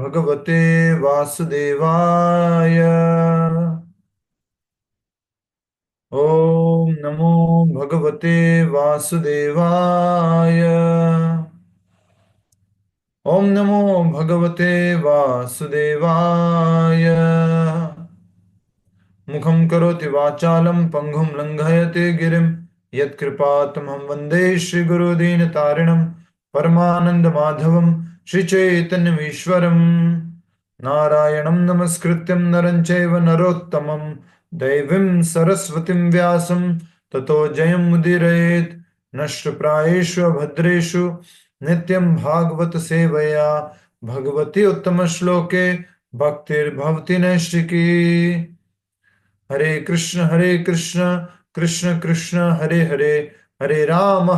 भगवते वासुदेवाय। ओम नमो भगवते वासुदेवाय। ओम नमो भगवते वासुदेवाय। मुखं करोति वाचालं पंगुं लंघयते गिरिं यत्कृपातमहं वन्दे श्रीगुरुदीनतारिणं परमानन्दमाधवं श्रीचैतन्यमीश्वरम्। नारायणं नमस्कृत्यं नरं चैव नरोत्तमं दैवीं सरस्वतीं व्यासं ततो जयमुदीरयेत्। नष्टप्रायेषु भद्रेषु नित्यं भागवत सेवया भगवती उत्तमश्लोके भक्तिर्भवति नैष्टिकी। हरे कृष्ण कृष्ण कृष्ण हरे हरे, हरे राम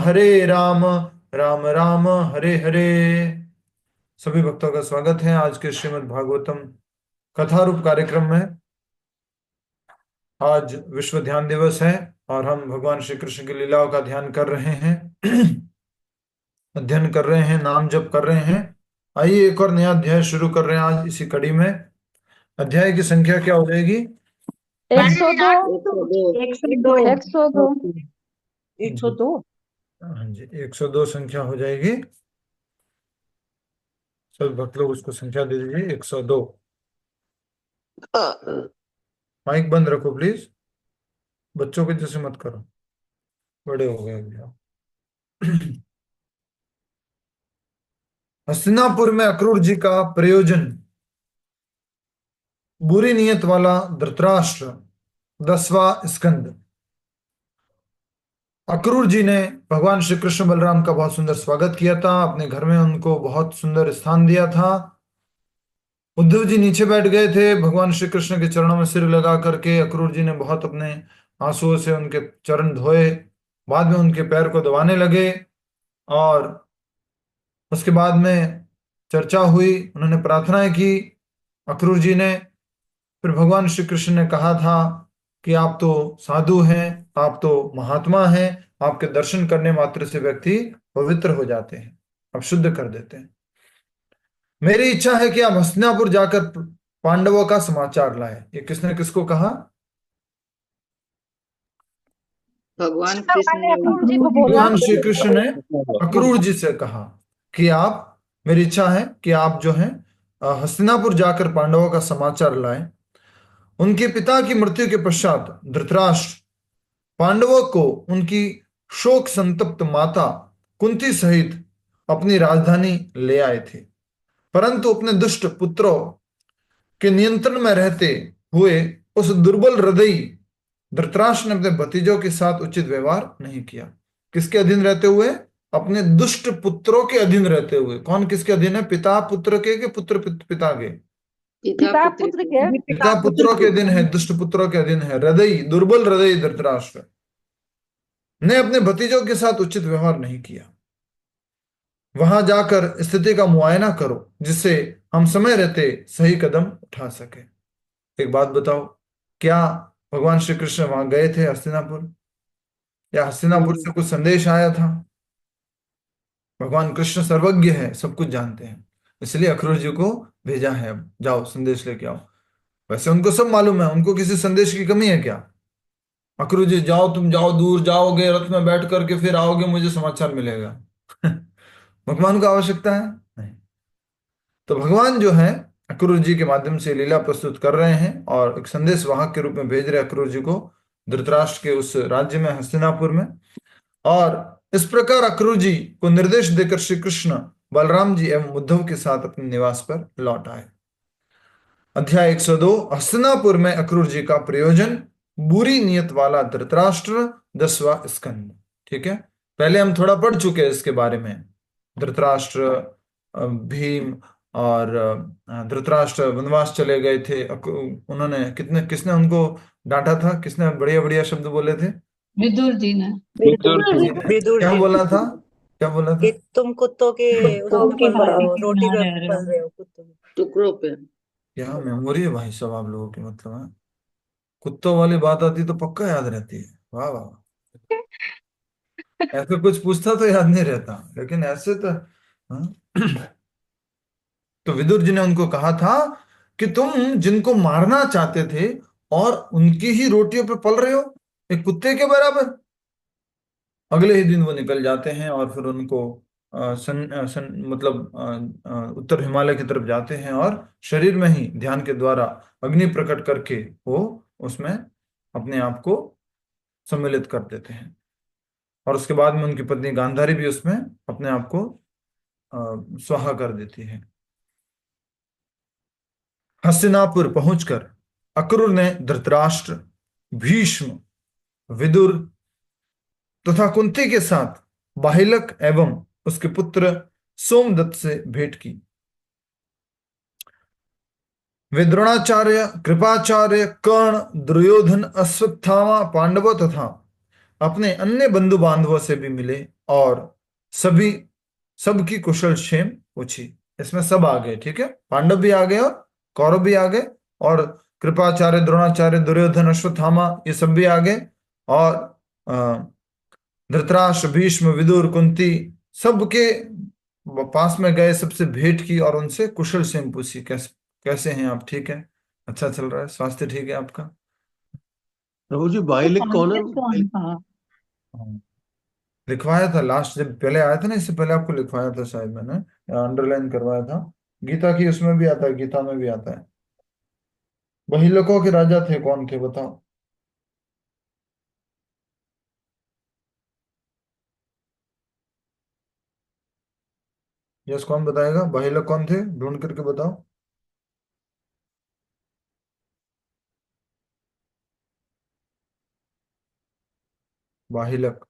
राम राम हरे हरे। सभी भक्तों का स्वागत है आज के श्रीमद् भागवतम कथा रूप कार्यक्रम में। आज विश्व ध्यान दिवस है और हम भगवान श्री कृष्ण की लीलाओं का ध्यान कर रहे हैं, अध्ययन कर रहे हैं, नाम जप कर रहे हैं। आइए एक और नया अध्याय शुरू कर रहे हैं आज इसी कड़ी में। अध्याय की संख्या क्या हो जाएगी? 102 102 102 102। हाँ जी, 102 संख्या हो जाएगी। सभी भक्त लोग उसको संख्या दे दीजिए, 102। माइक बंद रखो प्लीज, बच्चों के जैसे मत करो, बड़े हो गए अभी आप। हस्तिनापुर में अक्रूर जी का प्रयोजन। बुरी नियत वाला धृतराष्ट्र, 10वां स्कंद। अक्रूर जी ने भगवान श्री कृष्ण बलराम का बहुत सुंदर स्वागत किया था, अपने घर में उनको बहुत सुंदर स्थान दिया था। उद्धव जी नीचे बैठ गए थे, भगवान श्री कृष्ण के चरणों में सिर लगा करके अक्रूर जी ने बहुत अपने आंसुओं से उनके चरण धोए। बाद में उनके पैर को दबाने लगे और उसके बाद में चर्चा हुई, उन्होंने प्रार्थनाएं की अक्रूर जी ने। फिर भगवान श्री कृष्ण ने कहा था कि आप तो साधु हैं, आप तो महात्मा हैं, आपके दर्शन करने मात्र से व्यक्ति पवित्र हो जाते हैं, आप शुद्ध कर देते हैं। मेरी इच्छा है कि आप हस्तिनापुर जाकर पांडवों का समाचार लाए। ये किसने किसको कहा? भगवान कृष्ण ने अक्रूर जी को बोला। भगवान श्री कृष्ण ने अक्रूर जी से कहा कि आप, मेरी इच्छा है कि आप जो है हस्तिनापुर जाकर पांडवों का समाचार लाएं। उनके पिता की मृत्यु के पश्चात धृतराष्ट्र पांडवों को उनकी शोक संतप्त माता कुंती सहित अपनी राजधानी ले आए थे, परंतु अपने दुष्ट पुत्रों के नियंत्रण में रहते हुए उस दुर्बल हृदयी धृतराष्ट्र ने अपने भतीजों के साथ उचित व्यवहार नहीं किया। किसके अधीन रहते हुए? अपने दुष्ट पुत्रों के अधीन रहते हुए। कौन किसके अधीन है? पिता पुत्र के पुत्र पिता के? पिता पुत्र के पिता पुत्रों के अधीन है, दुष्ट पुत्रों के अधीन है। हृदय, दुर्बल हृदय धृतराष्ट्र ने अपने भतीजों के साथ उचित व्यवहार नहीं किया। वहां जाकर स्थिति का मुआयना करो जिससे हम समय रहते सही कदम उठा सके। एक बात बताओ, क्या भगवान श्री कृष्ण वहां गए थे हस्तिनापुर, या हस्तिनापुर से कुछ संदेश आया था? भगवान कृष्ण सर्वज्ञ है, सब कुछ जानते हैं, इसलिए अक्रूर जी को भेजा है, अब जाओ संदेश लेके आओ। वैसे उनको सब मालूम है, उनको किसी संदेश की कमी है क्या? अक्रूर जी जाओ, तुम जाओ, दूर जाओगे रथ में बैठ करके, फिर आओगे मुझे समाचार मिलेगा। भगवान को आवश्यकता है नहीं। तो भगवान जो है अक्रूर जी के माध्यम से लीला प्रस्तुत कर रहे हैं और एक संदेश वाहक के रूप में भेज रहे अक्रूर जी को धृतराष्ट्र के उस राज्य में हस्तिनापुर में। और इस प्रकार अक्रूर जी को निर्देश देकर श्री कृष्ण बलराम जी एवं उद्धव के साथ अपने निवास पर लौट आए। अध्याय 102, हस्तिनापुर में अक्रूर जी का प्रयोजन। बुरी नियत वाला धृतराष्ट्र, 10वां स्कंद। ठीक है, पहले हम थोड़ा पढ़ चुके हैं इसके बारे में। धृतराष्ट्र, भीम और धृतराष्ट्र वनवास चले गए थे। उन्होंने किसने उनको डांटा था? किसने बढ़िया बढ़िया शब्द बोले थे? विदुर जी ने। विदुर क्या जी बोला था? क्या बोला था? कि तुम कुत्तों के उसमें पल रहे हो, रोटी पे पल रहे हो, कुत्तों के टुकड़ों पे। क्या मेमोरी है भाई सब आप लोगों की, मतलब है। कुत्तों वाली बात आती तो पक्का याद रहती है। वाह वाह। ऐसे कुछ पूछता तो याद नहीं रहता, लेकिन ऐसे तो हाँ। तो विदुर जी ने उनको कहा था कि तुम जिनको मारना चाहते थे और उनकी ही रोटियों पे पल रहे हो, एक कुत्ते के बराबर। अगले ही दिन वो निकल जाते हैं और फिर उनको मतलब उत्तर हिमालय की तरफ जाते हैं और शरीर में ही ध्यान के द्वारा अग्नि प्रकट करके वो उसमें अपने आप को सम्मिलित कर देते हैं। और उसके बाद में उनकी पत्नी गांधारी भी उसमें अपने आप को स्वाहा कर देती है। हस्तिनापुर पहुंचकर अक्रूर ने धृतराष्ट्र, भीष्म, विदुर तथा कुंती के साथ बाहिलक एवं उसके पुत्र सोमदत्त से भेंट की। वे द्रोणाचार्य, कृपाचार्य, कर्ण, दुर्योधन, अश्वत्थामा, पांडवों तथा अपने अन्य बंधु बांधवों से भी मिले और सभी सबकी कुशल क्षेम पूछी। इसमें सब आ गए, ठीक है, पांडव भी आ गए और कौरव भी आ गए और कृपाचार्य, द्रोणाचार्य, दुर्योधन, अश्वत्थामा ये सब भी आ गए और धृतराष्ट्र, भीष्म, विदुर, कुंती सबके पास में गए, सबसे भेंट की और उनसे कुशल क्षेम पूछी। कैसे कैसे हैं आप, ठीक है, अच्छा चल रहा है, स्वास्थ्य ठीक है आपका? प्रभु जी बाइलिक कौन है? हाँ, लिखवाया था लास्ट जब पहले आया था ना, इससे पहले आपको लिखवाया था शायद मैंने, अंडरलाइन करवाया था। गीता की उसमें भी आता है, गीता में भी आता है। बहिलकों के राजा थे, कौन थे बताओ? यस, कौन बताएगा? बहिलक कौन थे, ढूंढ करके बताओ। बाहिलक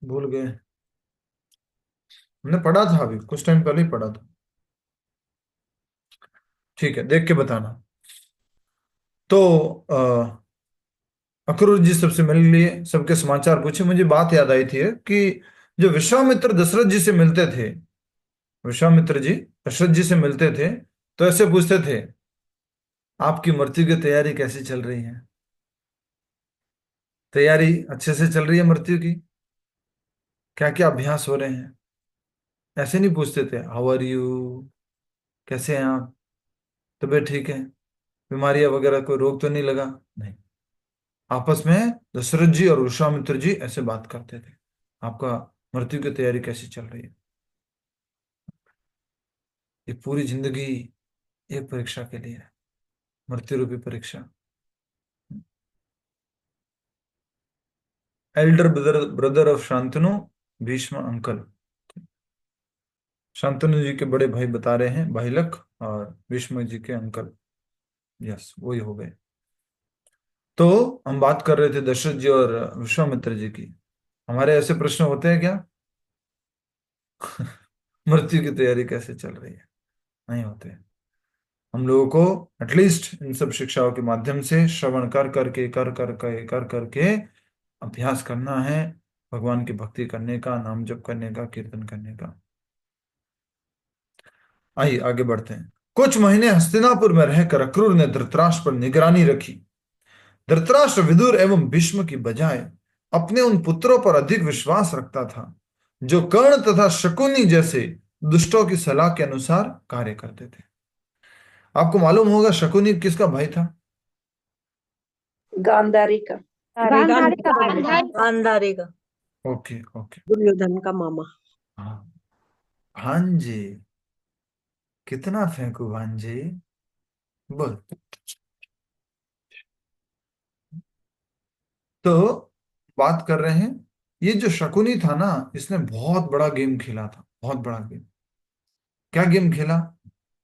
भूल गए? हमने पढ़ा था अभी कुछ टाइम पहले ही पढ़ा था। ठीक है, देख के बताना। तो अक्रूर जी सबसे मिल लिए, सबके समाचार पूछे। मुझे बात याद आई थी कि जो विश्वामित्र दशरथ जी से मिलते थे, विश्वामित्र जी दशरथ जी से मिलते थे तो ऐसे पूछते थे, आपकी मृत्यु की तैयारी कैसी चल रही है? तैयारी अच्छे से चल रही है मृत्यु की? क्या क्या अभ्यास हो रहे हैं? ऐसे नहीं पूछते थे, हाउ आर यू, कैसे हैं आप, तबीयत ठीक है, बीमारियां वगैरह कोई रोग तो नहीं लगा? नहीं, आपस में दशरथ जी और विश्वामित्र जी ऐसे बात करते थे, आपका मृत्यु की तैयारी कैसी चल रही है? ये पूरी जिंदगी एक परीक्षा के लिए है, मृत्यु रूपी परीक्षा। Elder brother brother of Shantanu, Bhishma uncle. Shantanu ji के बड़े भाई बता रहे हैं बाहिलक, और भीष्म जी के अंकल, यस वही हो गए। तो हम बात कर रहे थे दशरथ जी और विश्वामित्र जी की। हमारे ऐसे प्रश्न होते हैं क्या? मृत्यु की तैयारी कैसे चल रही है? नहीं होते। हम लोगों को एटलीस्ट इन सब शिक्षाओं के माध्यम से श्रवण कर करके अभ्यास करना है, भगवान की भक्ति करने का, नाम जप करने का, कीर्तन करने का। आइए आगे बढ़ते हैं। कुछ महीने हस्तिनापुर में रहकर अक्रूर ने धृतराष्ट्र पर निगरानी रखी। धृतराष्ट्र विदुर एवं भीष्म की बजाय अपने उन पुत्रों पर अधिक विश्वास रखता था जो कर्ण तथा शकुनी जैसे दुष्टों की सलाह के अनुसार कार्य करते थे। आपको मालूम होगा शकुनी किसका भाई था? गांधारी का। गांधारी का भाई। गांधारी का। Okay okay. दुर्योधन का मामा। हाँ, भांजे। कितना फेंकू भांजे, बोल। तो बात कर रहे हैं, ये जो शकुनी था ना, इसने बहुत बड़ा गेम खेला था, बहुत बड़ा गेम। क्या गेम खेला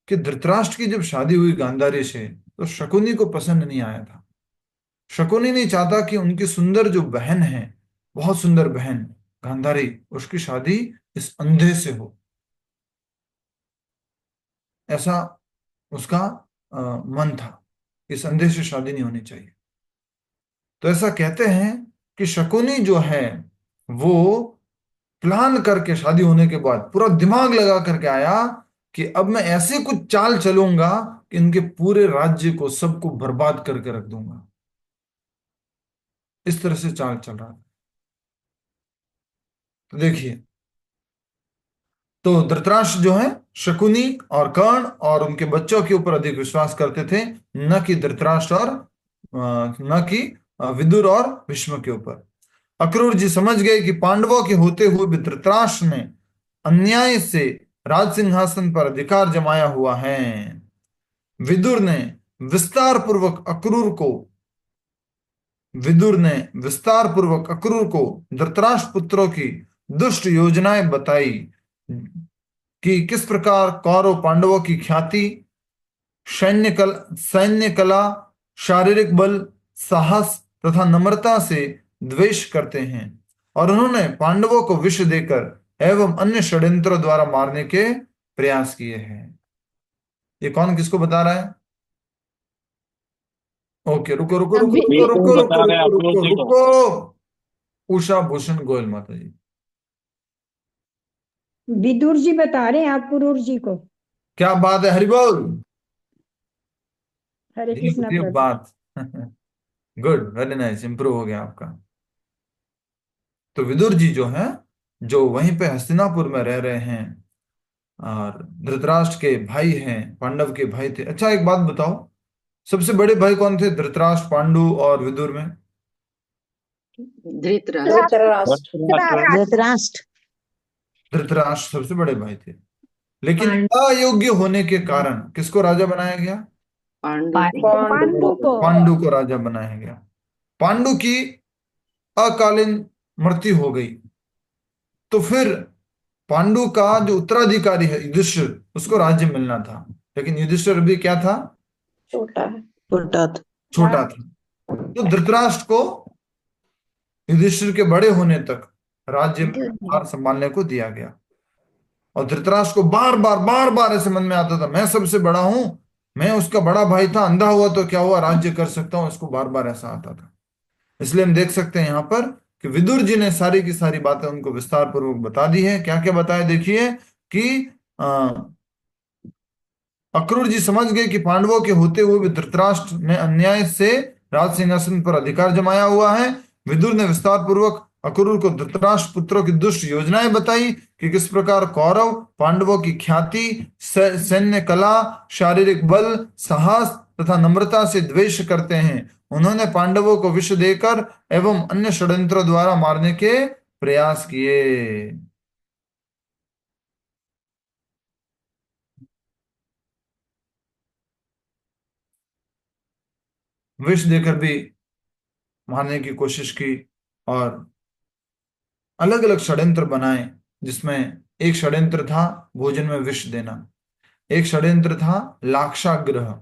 कि धृतराष्ट्र की जब शादी हुई गांधारी से, तो शकुनी को पसंद नहीं आया था। शकुनी नहीं चाहता कि उनकी सुंदर जो बहन है, बहुत सुंदर बहन गांधारी, उसकी शादी इस अंधे से हो, ऐसा उसका मन था। इस अंधे से शादी नहीं होनी चाहिए। तो ऐसा कहते हैं कि शकुनी जो है वो प्लान करके शादी होने के बाद पूरा दिमाग लगा करके आया कि अब मैं ऐसे कुछ चाल चलूंगा कि इनके पूरे राज्य को, सबको बर्बाद करके रख दूंगा। इस तरह से चाल चल रहा था। तो देखिए, तो धृतराष्ट्र जो है शकुनी और कर्ण और उनके बच्चों के ऊपर अधिक विश्वास करते थे, न कि धृतराष्ट्र और न कि विदुर और भीष्म के ऊपर। अक्रूर जी समझ गए कि पांडवों के होते हुए भी धृतराष्ट्र ने अन्याय से राज सिंहासन पर अधिकार जमाया हुआ है। विदुर ने विस्तार पूर्वक अक्रूर को विदुर ने विस्तार पूर्वक अक्रूर को धृतराष्ट्र पुत्रों की दुष्ट योजनाएं बताई कि किस प्रकार कौरव पांडवों की ख्याति, सैन्य कला, शारीरिक बल, साहस तथा नम्रता से द्वेष करते हैं, और उन्होंने पांडवों को विष देकर एवं अन्य षड्यंत्रों द्वारा मारने के प्रयास किए हैं। ये कौन किसको बता रहा है? ओके, रुको रुको रुको रुको रुको रुको रुको रुको रुको। उषा भूषण गोयल माता जी। विदुर जी बता रहे हैं अक्रूर जी को। क्या बात है, हरिबोल। हरे ये कृष्णा होती है प्रभु। बात। गुड, वेरी नाइस, इंप्रूव हो गया आपका। तो विदुर जी जो है, जो वहीं पे हस्तिनापुर में रह रहे हैं और धृतराष्ट्र के भाई हैं, पांडव के भाई थे। अच्छा, एक बात बताओ, सबसे बड़े भाई कौन थे धृतराष्ट्र, पांडु और विदुर में? धृतराष्ट्र। धृतराष्ट्र सबसे बड़े भाई थे, लेकिन अयोग्य होने के कारण किसको राजा बनाया गया? पांडु को। पांडु को राजा बनाया गया। पांडु की अकालीन मृत्यु हो गई, तो फिर पांडु का जो उत्तराधिकारी है युधिष्ठिर, उसको राज्य मिलना था, लेकिन युधिष्ठिर भी क्या था? छोटा था। तो धृतराष्ट्र को युधिष्ठिर के बड़े होने तक राज्य भार संभालने को दिया गया, और धृतराष्ट्र को बार बार ऐसे मन में आता था, मैं सबसे बड़ा हूं, मैं उसका बड़ा भाई था, अंधा हुआ तो क्या हुआ, राज्य कर सकता हूं, इसको बार बार ऐसा आता था। इसलिए हम देख सकते हैं यहाँ पर कि विदुर जी ने सारी की सारी बातें उनको विस्तार पूर्वक बता दी है। क्या क्या बताया, देखिए कि अक्रूर जी समझ गए कि पांडवों के होते हुए भी धृतराष्ट्र ने अन्याय से राज सिंहासन पर अधिकार जमाया हुआ है। विदुर ने विस्तार पूर्वक अक्रूर को धृतराष्ट्र पुत्रों की दुष्ट योजनाएं बताई कि किस प्रकार कौरव पांडवों की ख्याति, सैन्य कला, शारीरिक बल, साहस तथा नम्रता से द्वेष करते हैं। उन्होंने पांडवों को विष देकर एवं अन्य षड्यंत्रों द्वारा मारने के प्रयास किए। विष देकर भी मारने की कोशिश की, और अलग अलग षड्यंत्र बनाए, जिसमें एक षड्यंत्र था भोजन में विष देना, एक षड्यंत्र था लाक्षाग्रह।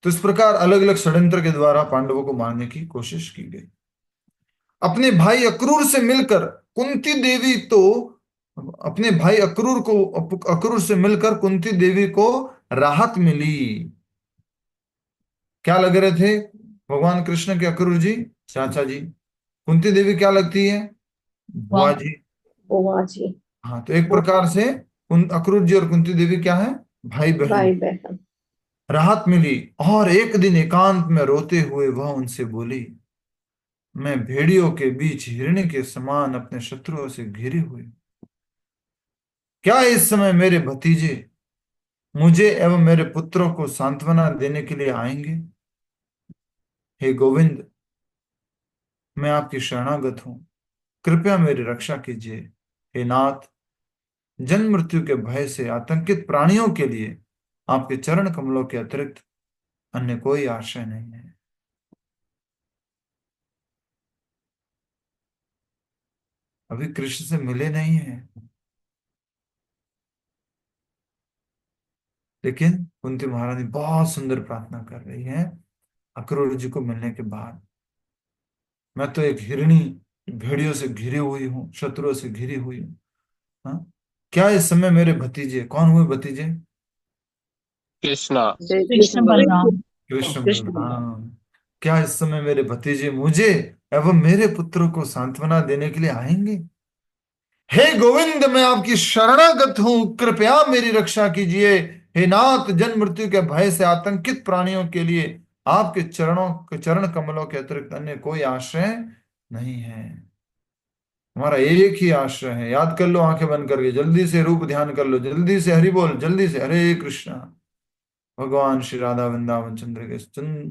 तो इस प्रकार अलग अलग षड्यंत्र के द्वारा पांडवों को मारने की कोशिश की गई। अपने भाई अक्रूर से मिलकर कुंती देवी तो अपने भाई अक्रूर से मिलकर कुंती देवी को राहत मिली। क्या लग रहे थे भगवान कृष्ण के अक्रूर जी? चाचा जी। कुंती देवी क्या लगती है? बुआ जी। बुआ जी। हाँ, तो एक प्रकार से अक्रूर जी और कुंती देवी क्या है? भाई बहन। राहत मिली, और एक दिन एकांत में रोते हुए वह उनसे बोली, मैं भेड़ियों के बीच हिरणी के समान अपने शत्रुओं से घिरी हुई, क्या इस समय मेरे भतीजे मुझे एवं मेरे पुत्रों को सांत्वना देने के लिए आएंगे? हे गोविंद, मैं आपकी शरणागत हूं, कृपया मेरी रक्षा कीजिए। हे नाथ, जन्म मृत्यु के भय से आतंकित प्राणियों के लिए आपके चरण कमलों के अतिरिक्त अन्य कोई आश्रय नहीं है। अभी कृष्ण से मिले नहीं है, लेकिन कुंती महारानी बहुत सुंदर प्रार्थना कर रही है अक्रूर जी को मिलने के बाद। मैं तो एक हिरणी भेड़ियों से घिरी हुई हूँ, शत्रुओं से घिरी हुई हूँ। हाँ? क्या इस समय मेरे भतीजे, कौन हुए भतीजे? कृष्ण बलराम। कृष्ण बलराम। क्या इस समय मेरे भतीजे मुझे एवं मेरे पुत्रों को सांत्वना देने के लिए आएंगे? हे गोविंद, मैं आपकी शरणागत हूं, कृपया मेरी रक्षा कीजिए। हे नाथ, जन्म मृत्यु के भय से आतंकित प्राणियों के लिए आपके चरण कमलों के अतिरिक्त अन्य कोई आश्रय नहीं है। हमारा एक ही आश्रय है। याद कर लो आंखें बंद करके, जल्दी से रूप ध्यान कर लो, जल्दी से हरि बोल, जल्दी से हरे कृष्णा। भगवान श्री राधा वृंदावन चंद्र के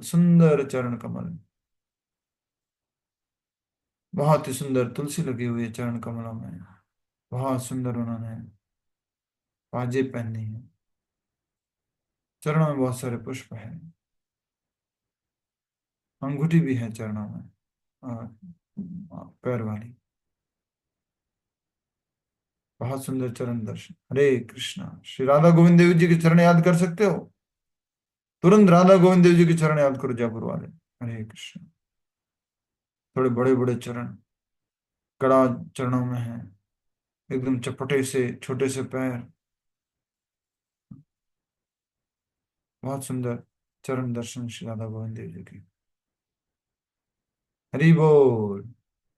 सुंदर चरण कमल, बहुत ही सुंदर तुलसी लगी हुई है चरण कमलों में, बहुत सुंदर उन्होंने पाजेब पहनी है, चरणों में बहुत सारे पुष्प है, अंगूठी भी है चरणों में, और पैर वाली, बहुत सुंदर चरण दर्शन। हरे कृष्णा। श्री राधा गोविंद देव जी के चरण याद कर सकते हो? तुरंत राधा गोविंद देव जी के चरण याद करो, जयपुर वाले। हरे कृष्ण। थोड़े बड़े बड़े चरण, कड़ा चरणों में है, एकदम चपटे से छोटे से पैर, बहुत सुंदर चरण दर्शन श्री राधा गोविंद देव जी की। हरि बोल।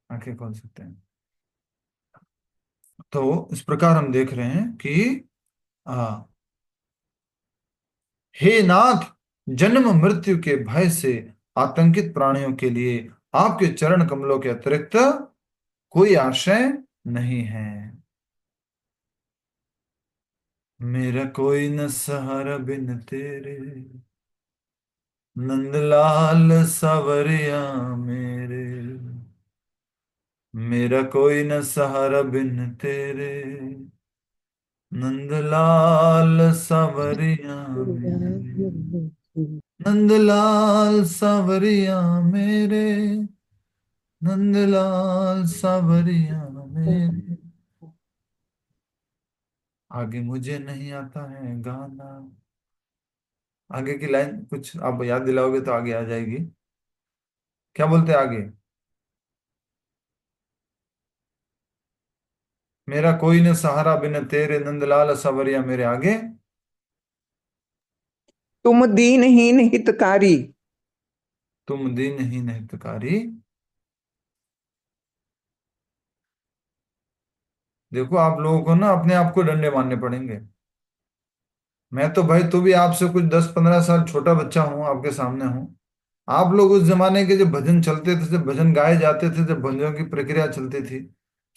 आंखें खोल सकते हैं। तो इस प्रकार हम देख रहे हैं कि आ, हे नाथ, जन्म मृत्यु के भय से आतंकित प्राणियों के लिए आपके चरण कमलों के अतिरिक्त कोई आश्रय नहीं है। मेरा कोई न सहारा बिन तेरे, नंदलाल सवरिया मेरे। मेरा कोई न सहारा बिन तेरे, नंदलाल सवरिया मेरे। नंदलाल सवरिया मेरे, नंदलाल सवरिया मेरे। आगे मुझे नहीं आता है गाना। आगे की लाइन कुछ आप याद दिलाओगे तो आगे आ जाएगी। क्या बोलते हैं आगे? मेरा कोई न सहारा बिन तेरे, नंदलाल सवरिया मेरे। आगे? तुम दीनहीन हितकारी। तुम दीनहीन हितकारी। देखो आप लोगों को ना अपने आप को डंडे मारने पड़ेंगे। मैं तो भाई तो भी आपसे कुछ 10-15 साल छोटा बच्चा हूं, आपके सामने हूं। आप लोग उस जमाने के जब भजन चलते थे, जब भजन गाए जाते थे, जब भजनों की प्रक्रिया चलती थी,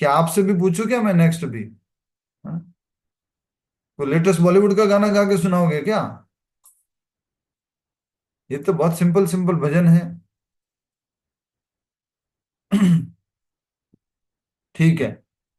क्या आपसे भी पूछूं क्या मैं नेक्स्ट भी? हाँ? तो लेटेस्ट बॉलीवुड का गाना गा के सुनाओगे क्या? ये तो बहुत सिंपल सिंपल भजन है। ठीक है।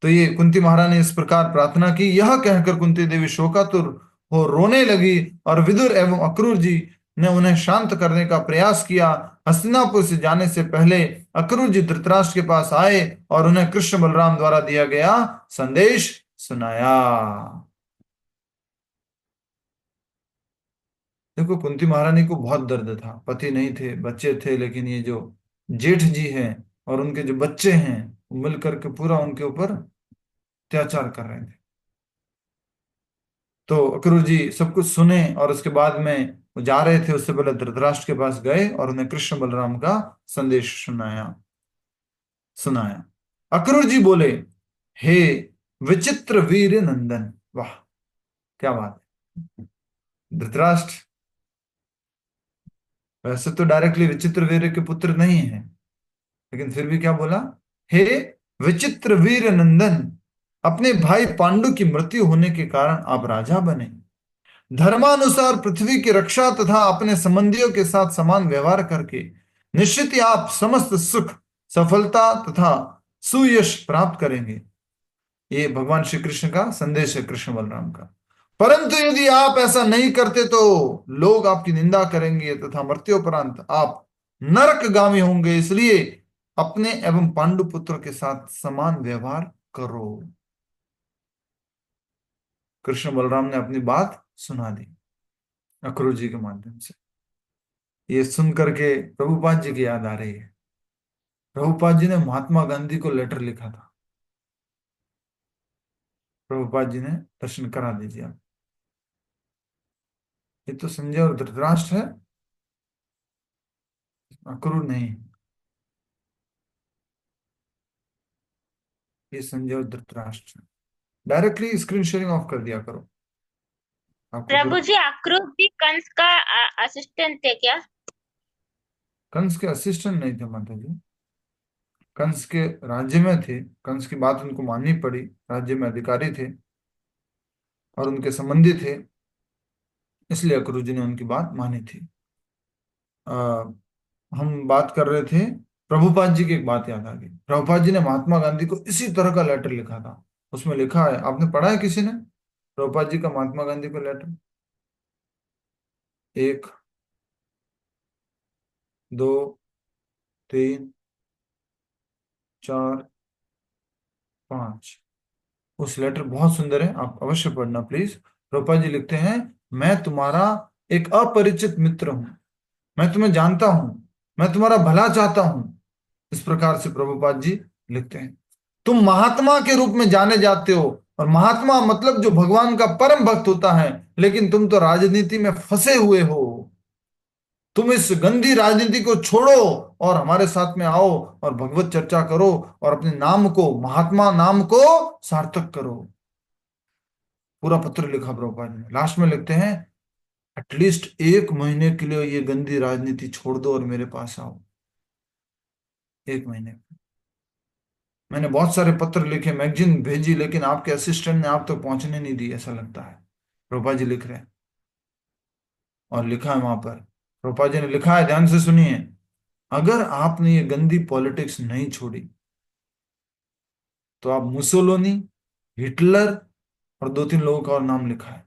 तो ये कुंती महारानी ने इस प्रकार प्रार्थना की। यह कहकर कुंती देवी शोकातुर हो रोने लगी, और विदुर एवं अक्रूर जी ने उन्हें शांत करने का प्रयास किया। हस्तिनापुर से जाने से पहले अक्रूर जी धृतराष्ट्र के पास आए और उन्हें कृष्ण बलराम द्वारा दिया गया संदेश सुनाया। देखो कुंती महारानी को बहुत दर्द था, पति नहीं थे, बच्चे थे, लेकिन ये जो जेठ जी हैं और उनके जो बच्चे हैं, वो मिलकर के पूरा उनके ऊपर अत्याचार कर रहे थे। तो अक्रूर जी सब कुछ सुने और उसके बाद में वो जा रहे थे, उससे पहले धृतराष्ट्र के पास गए और उन्हें कृष्ण बलराम का संदेश सुनाया सुनाया। अक्रूर जी बोले, हे विचित्र वीर नंदन। वाह, क्या बात है। धृतराष्ट्र वैसे तो डायरेक्टली विचित्र वीर के पुत्र नहीं है, लेकिन फिर भी क्या बोला? हे विचित्र वीर नंदन, अपने भाई पांडु की मृत्यु होने के कारण आप राजा बने। धर्मानुसार पृथ्वी की रक्षा तथा अपने संबंधियों के साथ समान व्यवहार करके निश्चित ही आप समस्त सुख, सफलता तथा सुयश प्राप्त करेंगे। ये भगवान श्री कृष्ण का संदेश है, कृष्ण बलराम का। परंतु यदि आप ऐसा नहीं करते तो लोग आपकी निंदा करेंगे तथा मृत्युपरांत आप नरकगामी होंगे। इसलिए अपने एवं पांडु पुत्रों के साथ समान व्यवहार करो। कृष्ण बलराम ने अपनी बात सुना दी अक्रूर जी के माध्यम से। ये सुन करके प्रभुपाद जी की याद आ रही है। प्रभुपाद जी ने महात्मा गांधी को लेटर लिखा था। प्रभुपाद जी ने दर्शन करा दीजिए आप। ये तो संजय और धृतराष्ट्र है, अक्रूर नहीं। ये संजय और Dhritarashtra. Directly screen sharing of कर दिया करो। आपको प्रभु जी अक्रूर जी कंस का असिस्टेंट थे क्या? कंस के असिस्टेंट नहीं थे माता जी। कंस के राज्य में थे, कंस की बात उनको माननी पड़ी, राज्य में अधिकारी थे और उनके संबंधी थे, इसलिए अक्रूर जी ने उनकी बात मानी थी। आ, हम बात कर रहे थे, प्रभुपाद जी की एक बात याद आ गई। प्रभुपाद जी ने महात्मा गांधी को इसी तरह का लेटर लिखा था। उसमें लिखा है, आपने पढ़ा है किसी ने प्रभुपाद जी का महात्मा गांधी को लेटर? 1, 2, 3, 4, 5। उस लेटर बहुत सुंदर है, आप अवश्य पढ़ना प्लीज। प्रभुपाद जी लिखते हैं, मैं तुम्हारा एक अपरिचित मित्र हूं, मैं तुम्हें जानता हूं, मैं तुम्हारा भला चाहता हूं। इस प्रकार से प्रभुपाद जी लिखते हैं। तुम महात्मा के रूप में जाने जाते हो, और महात्मा मतलब जो भगवान का परम भक्त होता है, लेकिन तुम तो राजनीति में फंसे हुए हो। तुम इस गंदी राजनीति को छोड़ो और हमारे साथ में आओ और भगवत चर्चा करो और अपने नाम को, महात्मा नाम को सार्थक करो। पूरा पत्र लिखा प्रभुपाद ने। लास्ट में लिखते हैं, एटलीस्ट 1 महीने के लिए ये गंदी राजनीति छोड़ दो और मेरे पास आओ। 1 महीने। मैंने बहुत सारे पत्र लिखे, मैगजीन भेजी, लेकिन आपके असिस्टेंट ने आप तक पहुंचने नहीं दी, ऐसा लगता है। प्रभुपाद जी लिख रहे हैं और लिखा है वहां पर, प्रभुपाद जी ने लिखा है, ध्यान से सुनिए, अगर आपने ये गंदी पॉलिटिक्स नहीं छोड़ी तो आप मुसोलिनी, हिटलर और 2-3 लोगों का और नाम लिखा है,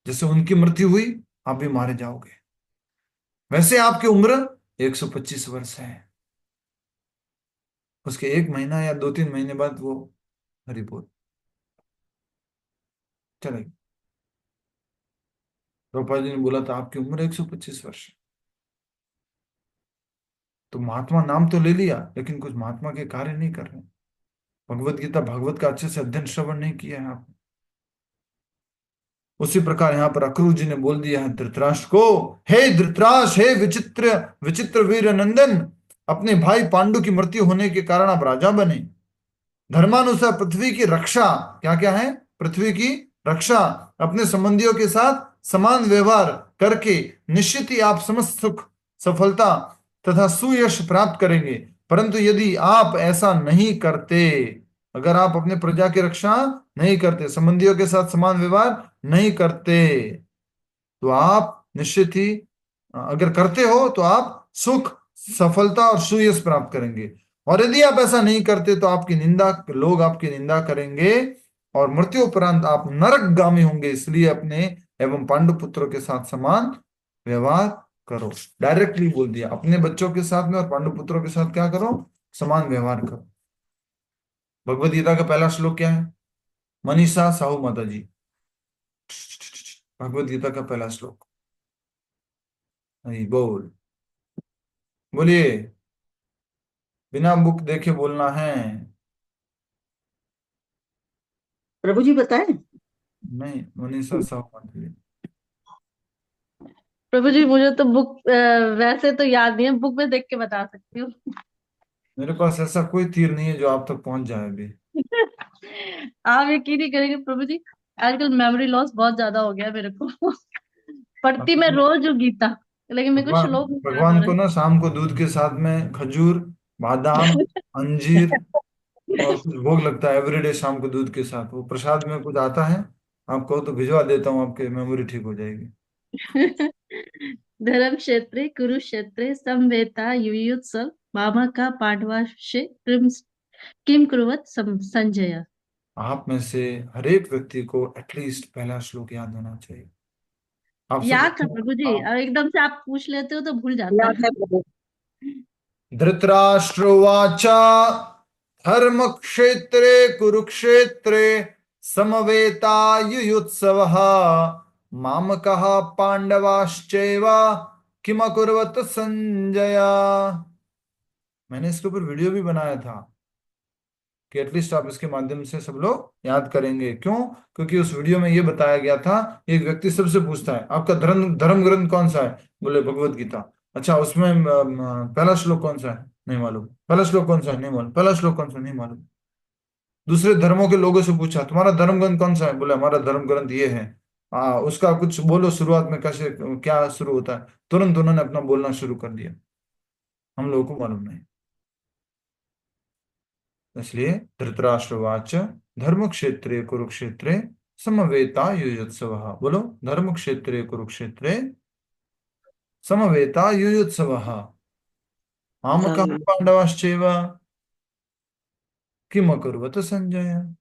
जैसे उनकी मृत्यु हुई आप भी मारे जाओगे। वैसे आपकी उम्र 125 वर्ष है। उसके 1 महीना या 2-3 महीने बाद वो हरि बोल चलेगी। प्रभुपाद जी ने बोला था आपकी उम्र 125 वर्ष है। तो महात्मा नाम तो ले लिया, लेकिन कुछ महात्मा के कार्य नहीं कर रहे। भगवत गीता, भागवत का अच्छे से अध्ययन श्रवण नहीं किया है आपने। उसी प्रकार यहाँ पर अक्रूर जी ने बोल दिया है धृतराष्ट्र को, हे धृतराष्ट्र, हे विचित्र विचित्र वीर नंदन, अपने भाई पांडु की मृत्यु होने के कारण आप राजा बने। धर्मानुसार पृथ्वी की रक्षा, क्या क्या है? पृथ्वी की रक्षा, अपने संबंधियों के साथ समान व्यवहार करके निश्चित ही आप समस्त सुख, सफलता तथा सुयश प्राप्त करेंगे। परंतु यदि आप ऐसा नहीं करते, अगर आप अपने प्रजा की रक्षा नहीं करते, संबंधियों के साथ समान व्यवहार नहीं करते, तो आप निश्चित ही, अगर करते हो तो आप सुख, सफलता और सुयश प्राप्त करेंगे। और यदि आप ऐसा नहीं करते तो आपकी निंदा, लोग आपकी निंदा करेंगे और मृत्यु उपरांत आप नरकगामी होंगे। इसलिए अपने एवं पांडु पुत्रों के साथ समान व्यवहार करो। डायरेक्टली बोल दिया, अपने बच्चों के साथ में और पांडु पुत्रों के साथ क्या करो? समान व्यवहार करो। भगवद गीता का पहला श्लोक क्या है? मनीषा साहू माता जी, भगवद गीता का पहला श्लोक। बोल, बोलिए, बिना बुक देखे बोलना है। प्रभु जी बताएं। नहीं, मनीषा साहू माता जी। प्रभु जी मुझे तो बुक वैसे तो याद नहीं है, बुक में देख के बता सकती हूँ। मेरे पास ऐसा कोई तीर नहीं है जो आप तक पहुंच जाए अभी। आप यकीन नहीं करेंगे प्रभु जी, आजकल मेमोरी लॉस बहुत ज्यादा हो गया है मेरे को। पढ़ती मैं रोज हूँ गीता, लेकिन मेरे को भगवान श्लोक नहीं याद हो भगवान को ना शाम को दूध के साथ में खजूर, बादाम, अंजीर और कुछ भोग लगता है एवरीडे शाम को दूध के साथ। वो प्रसाद में कुछ आता है, आप कहो तो भिजवा देता हूँ, आपकी मेमोरी ठीक हो जाएगी। धर्म क्षेत्रे कुरुक्षेत्रे समवेता युयुत्सव मामका पांडवाश्चे किम कुर्वत संजय। आप में से हर एक व्यक्ति को एटलीस्ट पहला श्लोक याद होना चाहिए। आप सब याद था प्रभु जी, अब एकदम से आप पूछ लेते हो तो भूल जाता याद है। है प्रभु। धृतराष्ट्रोवाच धर्म क्षेत्रे कुरुक्षेत्रे समवेतायुयुत्सवः मामकः पांडवाश्चैव किमकुर्वत संजय। मैंने इसके ऊपर वीडियो भी बनाया था कि एटलीस्ट आप इसके माध्यम से सब लोग याद करेंगे। क्यों? क्योंकि उस वीडियो में ये बताया गया था, एक व्यक्ति सबसे पूछता है आपका धर्म धर्म ग्रंथ कौन सा है? बोले भगवत गीता। अच्छा, उसमें पहला श्लोक कौन सा है? नहीं मालूम। पहला श्लोक कौन सा है? नहीं मालूम। पहला श्लोक कौन सा? नहीं मालूम। दूसरे धर्मों के लोगों से पूछा तुम्हारा धर्म ग्रंथ कौन सा है? बोले हमारा धर्म ग्रंथ ये है। उसका कुछ बोलो, शुरुआत में कैसे क्या शुरू होता है? तुरंत उन्होंने अपना बोलना शुरू कर दिया। हम लोगों को मालूम नहीं। इसलिए धृतराष्ट्रवाच धर्म क्षेत्रे कुरुक्षेत्रे समवेता युयुत्सवः। बोलो, धर्म क्षेत्रे कुरुक्षेत्रे समवेता युयुत्सवः। मामकः पांडवाश्चैव किम अकुर्वत संजय।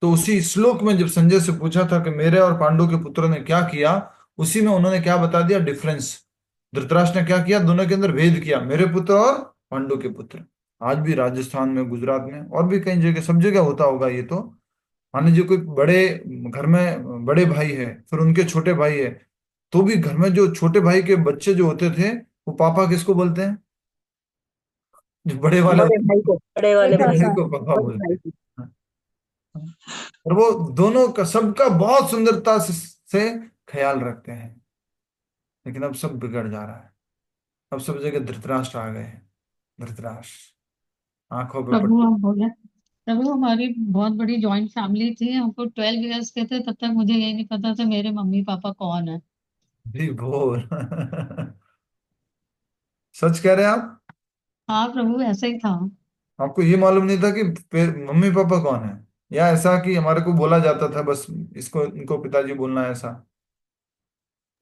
तो उसी श्लोक में जब संजय से पूछा था कि मेरे और पांडु के पुत्रों ने क्या किया, उसी में उन्होंने क्या बता दिया डिफरेंस। धृतराष्ट्र ने क्या किया, दोनों के अंदर भेद किया, मेरे पुत्र और पांडु के पुत्र। आज भी राजस्थान में, गुजरात में और भी कई जगह, सब जगह होता होगा ये तो। मान लीजिए कोई बड़े घर में बड़े भाई है, फिर उनके छोटे भाई है, तो भी घर में जो छोटे भाई के बच्चे जो होते थे, वो पापा किसको बोलते हैं, जो बड़े वाले बड़े भाई को, बड़े वाले बड़े भाई भाई को, को पापा बड़े बोलते भाई हैं। को। और वो दोनों का, सबका बहुत सुंदरता से ख्याल रखते हैं। लेकिन अब सब बिगड़ जा रहा है, अब सब जगह धृतराष्ट्र आ गए हैं। धृतराष्ट्र आंखों पे प्रभु हम बोले, प्रभु हमारी बहुत बड़ी जॉइंट फैमिली थी, हमको 12 इयर्स के थे तब तक मुझे ये नहीं पता था मेरे मम्मी पापा कौन है। भी बोल। सच कह रहे हैं आप? हाँ प्रभु ऐसा ही था। आपको ये मालूम नहीं था कि मम्मी पापा कौन है, या ऐसा कि हमारे को बोला जाता था बस इसको इनको पिताजी बोलना है, ऐसा?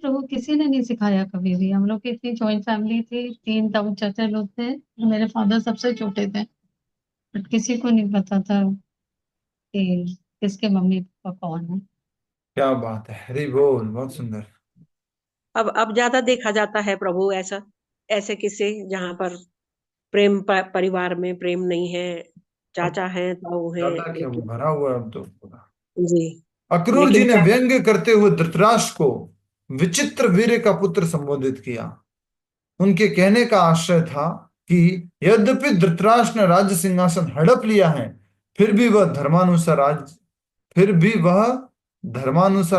प्रभु किसी ने नहीं सिखाया कभी भी। हम लोग की इतनी जॉइंट फैमिली थी, 3 ताऊ चाचा लोग थे, मेरे फादर सबसे छोटे थे, बट किसी को नहीं पता था कि किसके मम्मी पापा कौन है। क्या बात है, हरी बोल, बहुत सुंदर। अब ज्यादा देखा जाता है प्रभु ऐसा, ऐसे किस्से जहाँ पर प्रेम परिवार में प्रेम नहीं है, अब चाचा है, ताऊ है, ज्यादा क्या, वो लेकिन भरा हुआ है अब तो पूरा। जी, अक्रूर जी लेकिन ने क्या, व्यंग्य करते हुए धृतराष्ट्र को विचित्र वीर्य का पुत्र संबोधित किया। उनके कहने का आशय था कि यद्यपि धृतराष्ट्र ने राज्य सिंहासन हड़प लिया है, फिर भी वह धर्मानुसार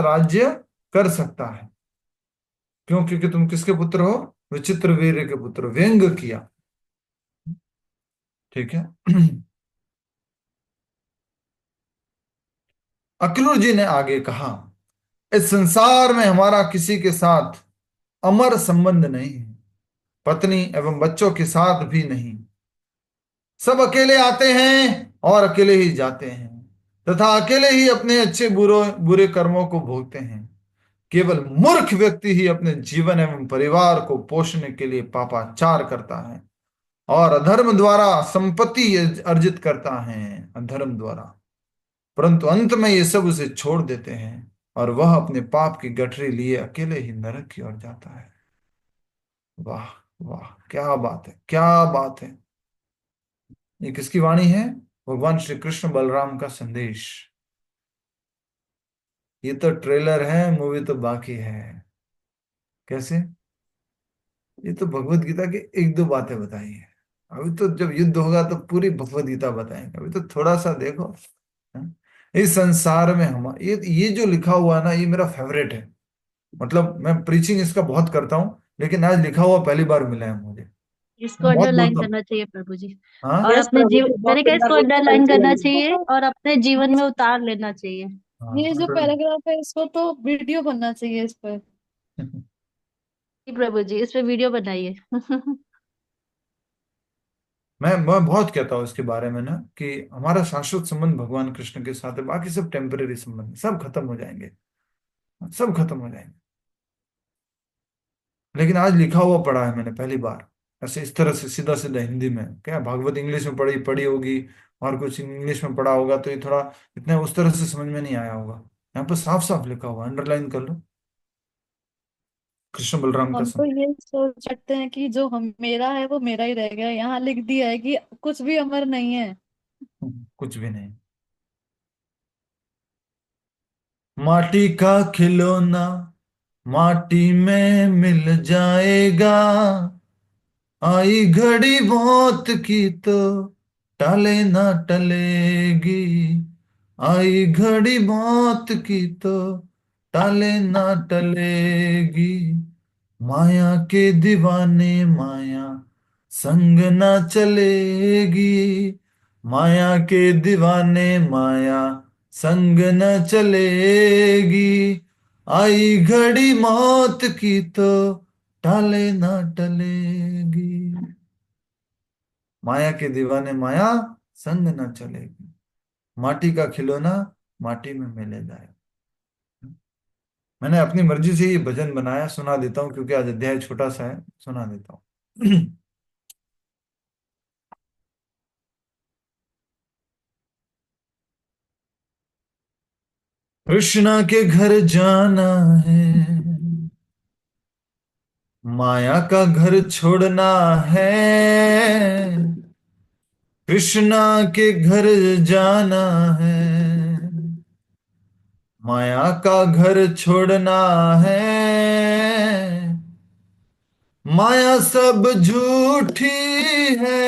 राज्य कर सकता है। क्यों? क्योंकि तुम किसके पुत्र हो? विचित्र वीर्य के पुत्र। व्यंग्य किया, ठीक है। अक्रूर जी ने आगे कहा, इस संसार में हमारा किसी के साथ अमर संबंध नहीं है, पत्नी एवं बच्चों के साथ भी नहीं। सब अकेले आते हैं और अकेले ही जाते हैं, तथा अकेले ही अपने अच्छे बुरे कर्मों को भोगते हैं। केवल मूर्ख व्यक्ति ही अपने जीवन एवं परिवार को पोषने के लिए पापाचार करता है और अधर्म द्वारा संपत्ति अर्जित करता है, अधर्म द्वारा। परंतु अंत में ये सब उसे छोड़ देते हैं और वह अपने पाप की गठरी लिए अकेले ही नरक की ओर जाता है। वाह वाह, क्या बात है, क्या बात है। ये किसकी वाणी है? भगवान श्री कृष्ण बलराम का संदेश। ये तो ट्रेलर है, मूवी तो बाकी है। कैसे? ये तो भगवत गीता की एक दो बातें बताई है। अभी तो जब युद्ध होगा तो पूरी भगवत गीता बताएंगे, अभी तो थोड़ा सा देखो। हाँ? इस संसार में हम ये जो लिखा हुआ है ना, ये मेरा फेवरेट है। मतलब मैं प्रीचिंग इसका बहुत करता हूँ, लेकिन आज लिखा हुआ पहली बार मिला है मुझे। इसको बहुत अंडरलाइन बोलता हूँ। करना चाहिए प्रभु जी, हाँ और यस अपने प्रभु जीवन, जी, बहुत मैंने कहा सुंदर इसको अंडरलाइन करना लिखा चाहिए और अपने जीवन में उतार लेना चाहिए। हाँ, ये जो पैराग्राफ है इसको तो वीडियो बनना चाहिए इस पर। जी प्रभु जी, इस पे वीडियो बनाइए। मैं बहुत कहता हूँ इसके बारे में ना, कि हमारा शाश्वत संबंध भगवान कृष्ण के साथ है, बाकी सब टेम्परेरी संबंध, सब खत्म हो जाएंगे, सब खत्म हो जाएंगे। लेकिन आज लिखा हुआ पढ़ा है मैंने पहली बार, ऐसे इस तरह से सीधा सीधा हिंदी में। क्या भागवत इंग्लिश में पढ़ी पढ़ी होगी और कुछ इंग्लिश में पढ़ा होगा, तो ये थोड़ा इतना उस तरह से समझ में नहीं आया होगा। यहाँ पर साफ साफ लिखा हुआ, अंडरलाइन कर लो, कृष्ण बलराम का हम तो ये सोच सकते हैं कि जो हम मेरा है वो मेरा ही रह गया, यहाँ लिख दिया है कि कुछ भी अमर नहीं है। कुछ भी नहीं। माटी का खिलौना माटी में मिल जाएगा, आई घड़ी मौत की तो टले ना टलेगी, आई घड़ी मौत की तो टले ना टलेगी। माया के दीवाने माया संग ना चलेगी, माया के दीवाने माया संग न चलेगी, आई घड़ी मौत की तो टाले ना टलेगी। माया के दीवाने माया संग न चलेगी, माटी का खिलौना माटी में मिले जाए। मैंने अपनी मर्जी से ये भजन बनाया, सुना देता हूँ क्योंकि आज अध्याय छोटा सा है, सुना देता हूँ। कृष्णा के घर जाना है, माया का घर छोड़ना है। कृष्णा के घर जाना है, माया का घर छोड़ना है। माया सब झूठी है,